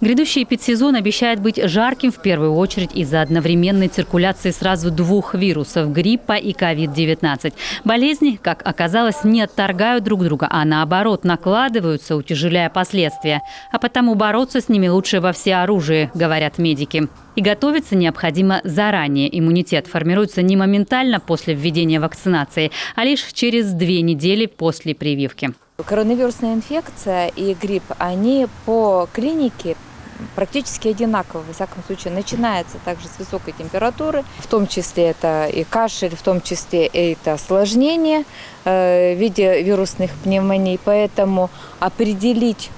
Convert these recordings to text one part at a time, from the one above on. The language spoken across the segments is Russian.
Грядущий эпидсезон обещает быть жарким в первую очередь из-за одновременной циркуляции сразу двух вирусов – гриппа и COVID-19. Болезни, как оказалось, не отторгают друг друга, а наоборот накладываются, утяжеляя последствия. А потому бороться с ними лучше во всеоружии, говорят медики. И готовиться необходимо заранее. Иммунитет формируется не моментально после введения вакцинации, а лишь через 2 недели после прививки. Коронавирусная инфекция и грипп, они по клинике практически одинаково. Во всяком случае, начинается также с высокой температуры, в том числе это и кашель, в том числе и это осложнение в виде вирусных пневмоний. Поэтому определить,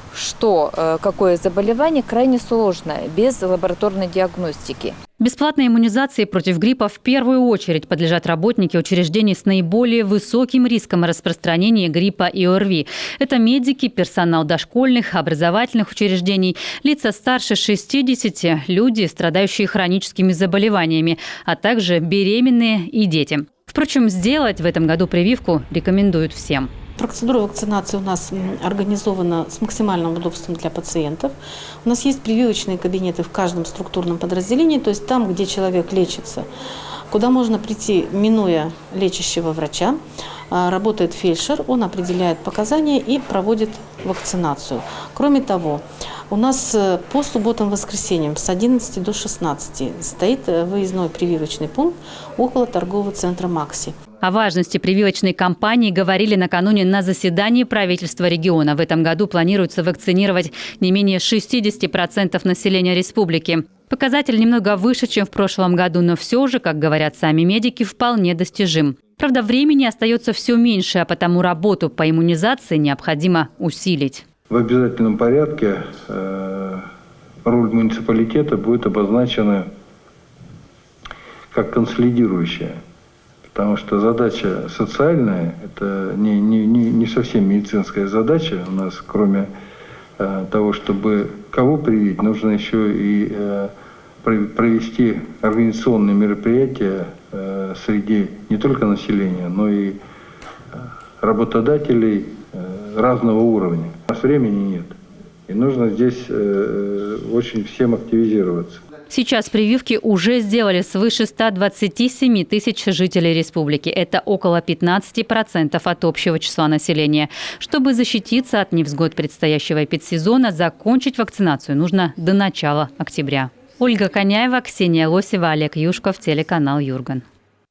какое заболевание, крайне сложно без лабораторной диагностики. Бесплатной иммунизации против гриппа в первую очередь подлежат работники учреждений с наиболее высоким риском распространения гриппа и ОРВИ. Это медики, персонал дошкольных, образовательных учреждений, лица старше 60, люди, страдающие хроническими заболеваниями, а также беременные и дети. Впрочем, сделать в этом году прививку рекомендуют всем. Процедура вакцинации у нас организована с максимальным удобством для пациентов. У нас есть прививочные кабинеты в каждом структурном подразделении, то есть там, где человек лечится, куда можно прийти, минуя лечащего врача. Работает фельдшер, он определяет показания и проводит вакцинацию. Кроме того, у нас по субботам и воскресеньям с 11 до 16 стоит выездной прививочный пункт около торгового центра «Макси». О важности прививочной кампании говорили накануне на заседании правительства региона. В этом году планируется вакцинировать не менее 60% населения республики. Показатель немного выше, чем в прошлом году, но все же, как говорят сами медики, вполне достижим. Правда, времени остается все меньше, а потому работу по иммунизации необходимо усилить. В обязательном порядке роль муниципалитета будет обозначена как консолидирующая. Потому что задача социальная – это не совсем медицинская задача. У нас, кроме того, чтобы кого привить, нужно еще и провести организационные мероприятия среди не только населения, но и работодателей разного уровня. У нас времени нет. И нужно здесь очень всем активизироваться. Сейчас прививки уже сделали свыше 127 тысяч жителей республики. Это около 15% от общего числа населения. Чтобы защититься от невзгод предстоящего эпидсезона, закончить вакцинацию нужно до начала октября. Ольга Коняева, Ксения Лосева, Олег Юшков, телеканал Юрган.